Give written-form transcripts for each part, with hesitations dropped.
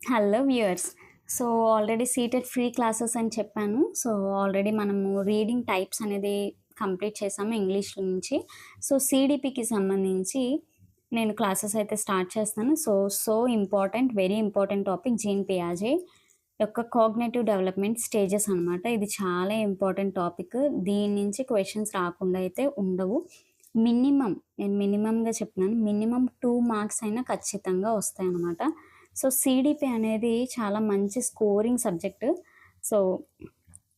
Hello viewers. So, already CTET free classes అని చెప్పాను. So, already మనము రీడింగ్ టైప్స్ అనేది కంప్లీట్ చేసాము ఇంగ్లీష్ నుంచి. సో, సీడీపీకి సంబంధించి నేను క్లాసెస్ అయితే స్టార్ట్ చేస్తాను. So important, very important topic Jean పియాజే యొక్క కాగ్నిటివ్ డెవలప్‌మెంట్ స్టేజెస్ అనమాట. ఇది చాలా ఇంపార్టెంట్ టాపిక్. దీని నుంచి క్వెషన్స్ రాకుండా అయితే ఉండవు. నేను మినిమమ్‌గా చెప్తున్నాను. మినిమమ్ 2 మార్క్స్ అయినా ఖచ్చితంగా వస్తాయన్నమాట. సో, సీడీపీ అనేది చాలా మంచి స్కోరింగ్ సబ్జెక్టు. సో,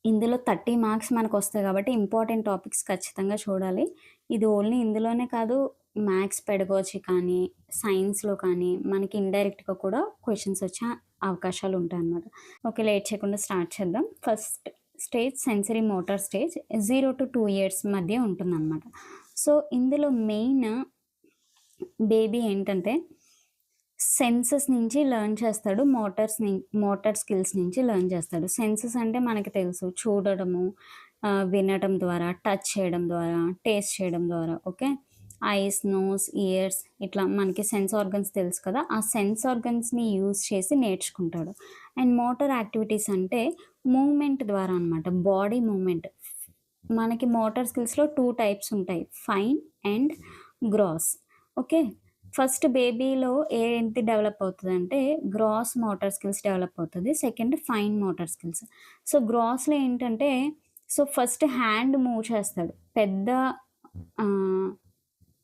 ఇందులో 30 మార్క్స్ మనకొస్తాయి కాబట్టి ఇంపార్టెంట్ టాపిక్స్ ఖచ్చితంగా చూడాలి. ఇది ఓన్లీ ఇందులోనే కాదు, మ్యాథ్స్ పెడగాజీ కానీ, సైన్స్‌లో కానీ మనకి ఇండైరెక్ట్‌గా కూడా క్వెషన్స్ వచ్చే అవకాశాలుంటాయన్నమాట. ఓకే. లేట్ చేయకుండా స్టార్ట్ చేద్దాం. First stage sensory motor stage 0-2 years మధ్య ఉంటుందన్నమాట. సో, ఇందులో మెయిన్ బేబీ ఏంటంటే సెన్సెస్ నుంచి లెర్న్ చేస్తాడు. మోటార్ స్కిల్స్ నుంచి లెర్న్ చేస్తాడు. సెన్సెస్ అంటే మనకి తెలుసు. చూడడము, వినడం ద్వారా, టచ్ చేయడం ద్వారా, టేస్ట్ చేయడం ద్వారా. ఓకే. ఐస్, నోస్, ఇయర్స్ ఇట్లా మనకి సెన్స్ ఆర్గన్స్ తెలుసు కదా! ఆ సెన్స్ ఆర్గన్స్‌ని యూజ్ చేసి నేర్చుకుంటాడు. అండ్ మోటార్ యాక్టివిటీస్ అంటే మూవ్‌మెంట్ ద్వారా అనమాట. Body movement. మనకి మోటార్ స్కిల్స్‌లో 2 టైప్స్ ఉంటాయి. Fine and gross. Okay. First బేబీలో ఏంటి డెవలప్ అవుతదంటే, గ్రాస్ మోటార్ స్కిల్స్ డెవలప్ అవుతది. Second fine motor skills. So, గ్రాస్‌లో ఏంటంటే, ఫస్ట్ హ్యాండ్ మూవ్ చేస్తాడు. పెద్ద ఆహ్,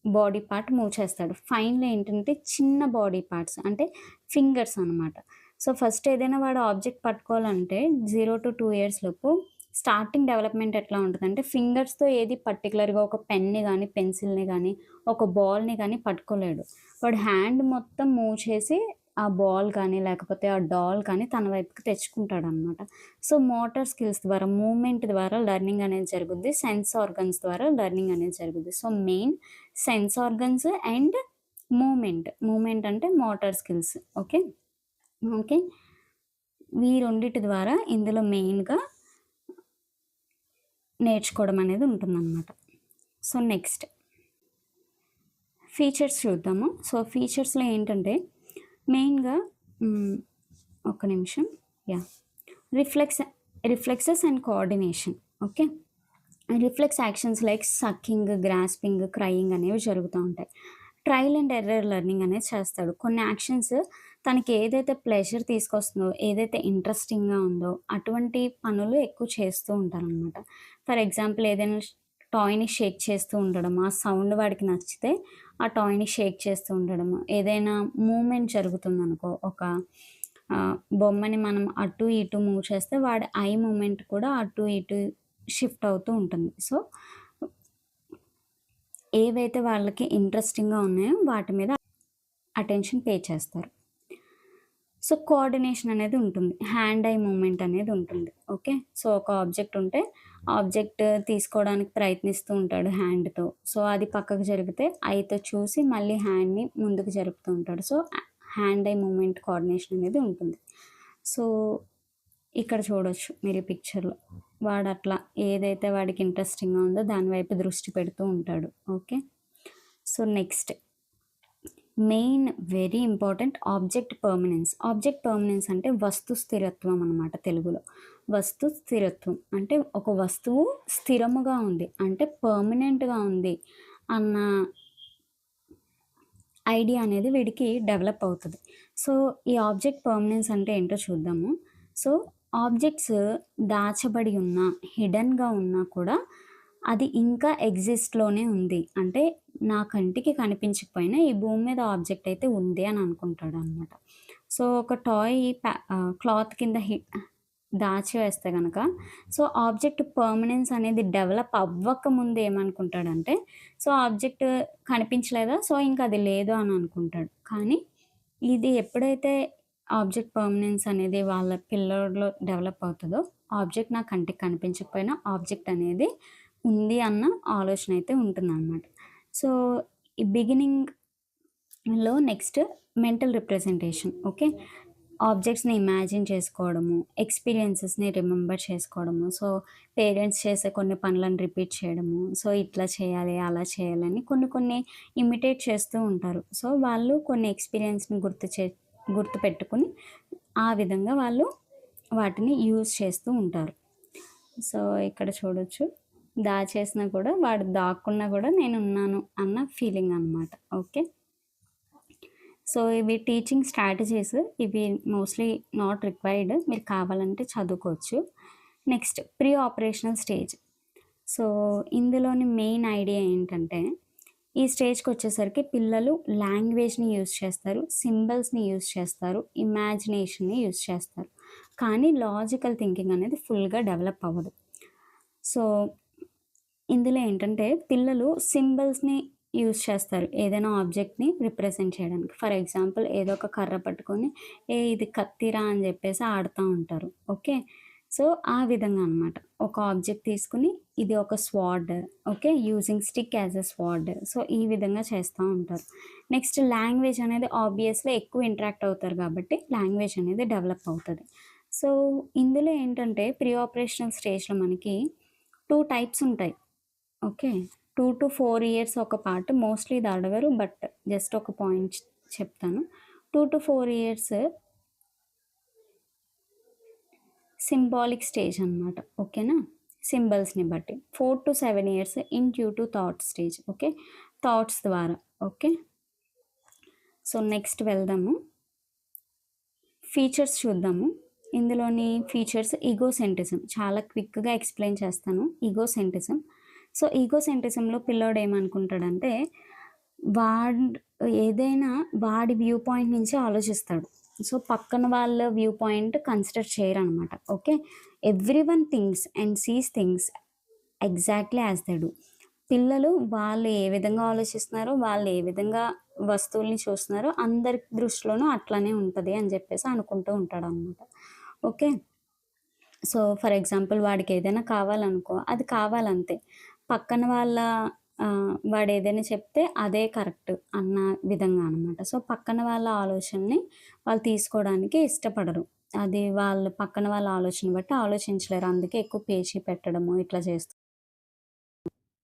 బాడీ పార్ట్ మూవ్ చేస్తాడు. ఫైన్‌లో ఏంటంటే, చిన్న బాడీ పార్ట్స్ అంటే ఫింగర్స్ అనమాట. సో, ఫస్ట్ ఏదైనా వాడు ఆబ్జెక్ట్ పట్టుకోవాలంటే 0-2 ఇయర్స్ లోపు స్టార్టింగ్ డెవలప్‌మెంట్ ఎట్లా ఉంటదంటే, ఫింగర్స్‌తో ఏది పర్టిక్యులర్‌గా ఒక పెన్‌ని గానీ, పెన్సిల్‌ని గానీ, ఒక బాల్‌ని గానీ పట్టుకోలేడు. వాడు హ్యాండ్ మొత్తం మూవ్ చేసి ఆ బాల్ కానీ, లేకపోతే ఆ డాల్ కానీ తన వైపుకి తెచ్చుకుంటాడనమాట. సో, మోటార్ స్కిల్స్ ద్వారా, మూవ్‌మెంట్ ద్వారా లెర్నింగ్ అనేది జరుగుద్ది. సెన్స్ ఆర్గన్స్ ద్వారా లెర్నింగ్ అనేది జరుగుద్ది. So, main sense organs and movement. Movement అంటే మోటార్ స్కిల్స్. ఓకే. ఓకే. ఈ రెండిటి ద్వారా ఇందులో మెయిన్‌గా నేర్చుకోవడం అనేది ఉంటుందనమాట. సో, నెక్స్ట్ ఫీచర్స్ చూద్దాము. సో, ఫీచర్స్‌లో ఏంటంటే మెయిన్‌గా ఒక్క నిమిషం. Yeah! Reflex reflexes and coordination. Okay. Reflex actions like sucking, grasping, crying అనేవి జరుగుతూ ఉంటాయి. ట్రయల్ అండ్ ఎర్రర్ లెర్నింగ్ అనేది చేస్తాడు. కొన్ని యాక్షన్స్ తనకి ఏదైతే ప్లెజర్ తీసుకొస్తుందో, ఏదైతే ఇంట్రెస్టింగ్‌గా ఉందో అటువంటి పనులు ఎక్కువ చేస్తూ ఉంటారనమాట. ఫర్ ఎగ్జాంపుల్ ఏదైనా టాయ్‌ని షేక్ చేస్తూ ఉండడం. ఆ సౌండ్ వాడికి నచ్చితే ఆ టాయ్‌ని షేక్ చేస్తూ ఉండడము. ఏదైనా మూవ్‌మెంట్ జరుగుతుందనుకో, ఒక బొమ్మని మనం అటు ఇటు మూవ్ చేస్తే వాడి ఐ మూవ్‌మెంట్ కూడా అటు ఇటు షిఫ్ట్ అవుతూ ఉంటుంది. సో, ఏవైతే వాళ్ళకి ఇంట్రెస్టింగ్‌గా ఉన్నాయో వాటి మీద అటెన్షన్ పే చేస్తారు. సో, కోఆర్డినేషన్ అనేది ఉంటుంది. హ్యాండ్ ఐ మూవ్‌మెంట్ అనేది ఉంటుంది. ఓకే. సో, ఒక ఆబ్జెక్ట్ ఉంటే, ఆబ్జెక్ట్ తీసుకోవడానికి ప్రయత్నిస్తూ ఉంటాడు హ్యాండ్‌తో. సో, అది పక్కకు జరిగితే ఐతో చూసి మళ్ళీ హ్యాండ్‌ని ముందుకు జరుపుతూ ఉంటాడు. So, hand I movement coordination అనేది ఉంటుంది. సో, ఇక్కడ చూడొచ్చు మీరు ఈ పిక్చర్‌లో. వాడట్లా ఏదైతే వాడికి ఇంట్రెస్టింగ్‌గా ఉందో దాని వైపు దృష్టి పెడుతూ ఉంటాడు. Okay. So, next main very important object permanence. Object permanence అంటే వస్తు స్థిరత్వం అనమాట తెలుగులో. వస్తు స్థిరత్వం అంటే ఒక వస్తువు స్థిరముగా ఉంది. అంటే పర్మనెంట్‌గా ఉంది అన్న ఐడియా అనేది వీడికి డెవలప్ అవుతది. సో, ఈ ఆబ్జెక్ట్ పర్మనెన్స్ అంటే ఏంటో చూద్దాము. సో, ఆబ్జెక్ట్స్ దాచబడి ఉన్నా, హిడెన్‌గా ఉన్నా కూడా అది ఇంకా ఎగ్జిస్ట్‌లోనే ఉంది. అంటే నా కంటికి కనిపించకపోయినా ఈ భూమి మీద ఆబ్జెక్ట్ అయితే ఉంది అని అనుకుంటాడనమాట. సో, ఒక టాయ్ క్లాత్ కింద దాచి వేస్తే గనక, సో, ఆబ్జెక్ట్ పర్మనెన్స్ అనేది డెవలప్ అవ్వకముందు ఏమనుకుంటాడంటే, సో, ఆబ్జెక్ట్ కనిపించలేదా? సో, ఇంక అది లేదు అని అనుకుంటాడు. కానీ ఇది ఎప్పుడైతే ఆబ్జెక్ట్ పర్మనెన్స్ అనేది వాళ్ళ పిల్లోడిలో డెవలప్ అవుతదో, ఆబ్జెక్ట్ నా కంటికి కనిపించకపోయినా ఆబ్జెక్ట్ అనేది ఉంది అన్న ఆలోచన అయితే ఉంటుందనమాట. సో, ఈ బిగినింగ్‌లో నెక్స్ట్ మెంటల్ రిప్రజెంటేషన్. ఓకే. ఆబ్జెక్ట్స్‌ని ఇమాజిన్ చేసుకోవడము, ఎక్స్‌పీరియన్సెస్‌ని రిమెంబర్ చేసుకోవడము. సో, పేరెంట్స్ చేసే కొన్ని పనులను రిపీట్ చేయడము. సో, ఇట్లా చేయాలి, అలా చేయాలని కొన్ని కొన్ని ఇమిటేట్ చేస్తూ ఉంటారు. సో, వాళ్ళు కొన్ని ఎక్స్‌పీరియన్స్‌ని గుర్తుపెట్టుకొని ఆ విధంగా వాళ్ళు వాటిని యూజ్ చేస్తూ ఉంటారు. సో, ఇక్కడ చూడొచ్చు. దాచేసినా కూడా వాడు దాక్కున్నా కూడా నేనున్నాను అన్న ఫీలింగ్ అనమాట. ఓకే. సో, ఇవి టీచింగ్ స్ట్రాటజీస్. ఇవి మోస్ట్‌లీ నాట్ రిక్వైర్డ్. మీరు కావాలంటే చదువుకోవచ్చు. Next pre operational stage. So, ఇందులోని మెయిన్ ఐడియా ఏంటంటే, ఈ స్టేజ్‌కొచ్చేసరికి పిల్లలు లాంగ్వేజ్‌ని యూజ్ చేస్తారు, సింబల్స్‌ని యూజ్ చేస్తారు, ఇమాజినేషన్‌ని యూజ్ చేస్తారు. కానీ లాజికల్ థింకింగ్ అనేది ఫుల్‌గా డెవలప్ అవ్వదు. సో, ఇందులో ఏంటంటే పిల్లలు సింబల్స్‌ని యూజ్ చేస్తారు. ఏదైనా ఆబ్జెక్ట్‌ని రిప్రజెంట్ చేయడానికి. ఫర్ ఎగ్జాంపుల్ ఏదో ఒక కర్ర పట్టుకొని, ఏ ఇది కత్తిరా అని చెప్పేసి ఆడుతా ఉంటారు. ఓకే. సో, ఆ విధంగా అనమాట. ఒక ఆబ్జెక్ట్ తీసుకొని ఇది ఒక sword. Okay. Using stick as a sword. So, ఈ విధంగా చేస్తా ఉంటారు. నెక్స్ట్ లాంగ్వేజ్ అనేది ఆబ్వియస్‌లీ ఎక్కువ ఇంటరాక్ట్ అవుతారు కాబట్టి లాంగ్వేజ్ అనేది డెవలప్ అవుతది. సో, ఇందులో ఏంటంటే ప్రీ ఆపరేషనల్ స్టేజ్‌లో మనకి 2 టైప్స్ ఉంటాయి. ఓకే. 2-4 ఇయర్స్ ఒక పార్ట్. మోస్ట్‌లీ ఇది అడగరు. బట్ జస్ట్ ఒక పాయింట్ చెప్తాను. 2-4 ఇయర్స్ సింబాలిక్ స్టేజ్ అనమాట. ఓకేనా? సింబల్స్‌ని బట్టి. 4-7 years intuitive thought stage. Okay. Thoughts ద్వారా. ఓకే. సో, నెక్స్ట్ వెళ్దాము. ఫీచర్స్ చూద్దాము. ఇందులోని ఫీచర్స్ ఈగోసెంట్రిజం. చాలా క్విక్‌గా ఎక్స్‌ప్లెయిన్ చేస్తాను. ఈగోసెంట్రిజం. సో, ఈగోసెంట్రిజంలో పిల్లోడు ఏమనుకుంటాడంటే, వాడ్ ఏదైనా వాడి వ్యూ పాయింట్ నుంచి ఆలోచిస్తాడు. సో, పక్కన వాళ్ళ వ్యూ పాయింట్ కన్సిడర్ చేయరనమాట. Okay. Everyone thinks and sees things exactly as they do. పిల్లలు వాళ్ళు ఏ విధంగా ఆలోచిస్తున్నారో, వాళ్ళు ఏ విధంగా వస్తువుల్ని చూస్తున్నారో అందరి దృష్టిలోనూ అట్లనే ఉంటది అని చెప్పేసి అనుకుంటూ ఉంటాడనమాట. ఓకే. సో, ఫర్ ఎగ్జాంపుల్ వాడికేదైనా కావాలనుకో, అది కావాలంతే. పక్కన వాళ్ళ వాడేదైనా చెప్తే అదే కరెక్ట్ అన్న విధంగా అనమాట. సో, పక్కన వాళ్ళ ఆలోచనని వాళ్ళు తీసుకోవడానికి ఇష్టపడరు. అది వాళ్ళు పక్కన వాళ్ళ ఆలోచన బట్టి ఆలోచించలేరు. అందుకే ఎక్కువ పేచీ పెట్టడము ఇట్లా చేస్తారు.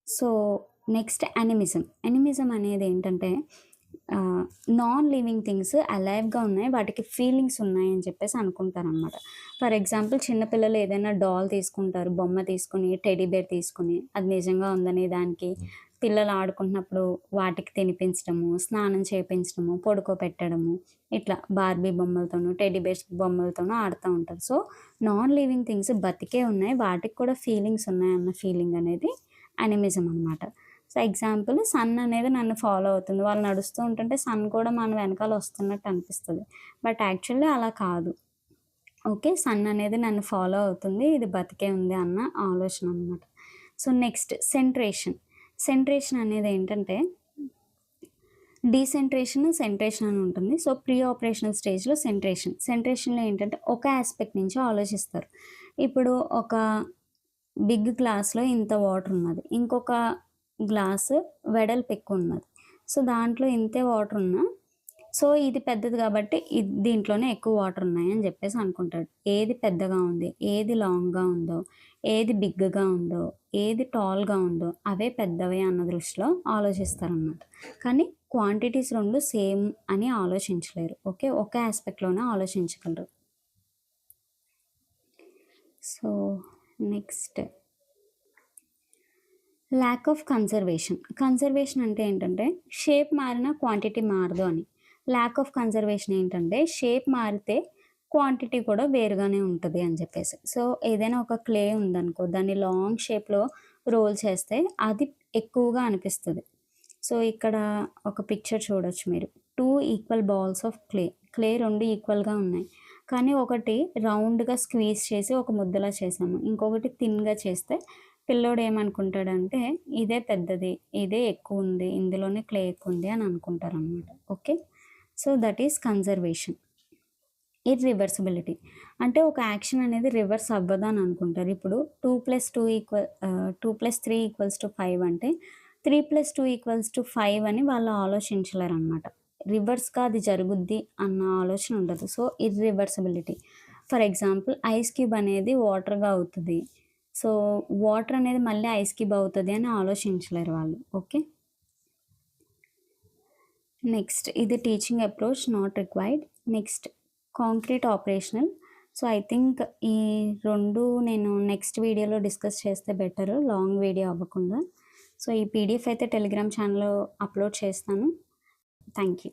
So, next animism. యానిమిజం అనేదేంటంటే నాన్ లివింగ్ థింగ్స్ అలైవ్‌గా ఉన్నాయి. వాటికి ఫీలింగ్స్ ఉన్నాయని చెప్పేసి అనుకుంటారనమాట. ఫర్ ఎగ్జాంపుల్ చిన్న పిల్లలు ఏదైనా డాల్ తీసుకుంటారు. బొమ్మ తీసుకొని, టెడ్డీ బేర్ తీసుకొని, అది నిజంగా ఉందని దానికి పిల్లలు ఆడుకుంటున్నప్పుడు వాటికి తినిపించడము, స్నానం చేపించడము, పడుకోబెట్టడము, ఇట్లా బార్బీ బొమ్మలతోనూ, టెడ్డీ బేర్స్ బొమ్మలతోనూ ఆడుతా ఉంటారు. సో, నాన్ లివింగ్ థింగ్స్ బతికే ఉన్నాయి. వాటికి కూడా ఫీలింగ్స్ ఉన్నాయన్న ఫీలింగ్ అనేది యానిమిజం అనమాట. సో, ఎగ్జాంపుల్ సన్ అనేది నన్ను ఫాలో అవుతుంది. వాళ్ళు నడుస్తూ ఉంటుంటే సన్ కూడా మన వెనకాల వస్తున్నట్టు అనిపిస్తది. బట్ యాక్చువల్లీ అలా కాదు. ఓకే. సన్ అనేది నన్ను ఫాలో అవుతుంది. ఇది బతికే ఉంది అన్న ఆలోచన అనమాట. So, next సెంట్రేషన్. సెంట్రేషన్ అనేదేంటంటే డీసెంట్రేషన్, సెంట్రేషన్ అని ఉంటుంది. సో, ప్రీ ఆపరేషనల్ స్టేజ్‌లో సెంట్రేషన్. సెంట్రేషన్‌లో ఏంటంటే ఒక యాస్పెక్ట్ నుంచి ఆలోచిస్తారు. ఇప్పుడు ఒక బిగ్ గ్లాస్‌లో ఇంత వాటర్ ఉన్నది. ఇంకొక గ్లాసు వెడల్పు ఎక్కువున్నది. సో, దాంట్లో ఇంతే వాటర్ ఉన్నా, సో, ఇది పెద్దది కాబట్టి దీంట్లోనే ఎక్కువ వాటర్ ఉన్నాయని జెప్పేసి అనుకుంటాడు. ఏది పెద్దగా ఉంది, ఏది లాంగ్‌గా ఉందో, ఏది బిగ్‌గా ఉందో, ఏది టాల్‌గా ఉందో అవే పెద్దవి అన్న దృష్టిలో ఆలోచిస్తారనమాట. కానీ క్వాంటిటీస్ 2 సేమ్ అని ఆలోచించలేరు. ఓకే. ఒక యాస్పెక్ట్‌లోనే ఆలోచించగలరు. So, next lack of conservation. Conservation అంటే ఏంటంటే, షేప్ మారినా క్వాంటిటీ మారదు అని. ల్యాక్ ఆఫ్ కన్జర్వేషన్ ఏంటంటే, షేప్ మారితే క్వాంటిటీ కూడా వేరుగానే ఉంటది అని చెప్పేసి. సో, ఏదైనా ఒక క్లే ఉందనుకో, దాన్ని లాంగ్ షేప్‌లో రోల్ చేస్తే అది ఎక్కువగా అనిపిస్తది. సో, ఇక్కడ ఒక పిక్చర్ చూడొచ్చు మీరు. 2 equal balls of clay. Clay 2 ఈక్వల్‌గా ఉన్నాయి. కానీ ఒకటి రౌండ్‌గా స్క్వీజ్ చేసి ఒక ముద్దలా చేశాము. ఇంకొకటి థిన్‌గా చేస్తే పిల్లోడు ఏమనుకుంటాడంటే, ఇదే పెద్దది, ఇదే ఎక్కువుంది, ఇందులోనే క్లే ఎక్కువుంది అని అనుకుంటారనమాట. Okay. So, that is conservation. Irreversibility. అంటే ఒక యాక్షన్ అనేది రివర్స్ అవ్వదని అనుకుంటారు. ఇప్పుడు 2+3 = 5 అంటే 3+2 = 5 అని వాళ్ళు ఆలోచించలేరనమాట. రివర్స్‌గా అది జరుగుద్ది అన్న ఆలోచన ఉండదు. So, irreversibility. For example ice cube అనేది వాటర్‌గా అవుతది. సో, వాటర్ అనేది మళ్ళీ ఐస్ క్యూబ్ అవుతది అని ఆలోచించలేరు వాళ్ళు. ఓకే. నెక్స్ట్ ఇది teaching approach not required. Next concrete operational. So, I think ఈ 2 నేను నెక్స్ట్ వీడియోలో డిస్కస్ చేస్తే బెటరు. లాంగ్ వీడియో అవ్వకుండా. సో, ఈ పీడీఎఫ్ అయితే టెలిగ్రామ్ ఛానల్‌లో అప్‌లోడ్ చేస్తాను. Thank you.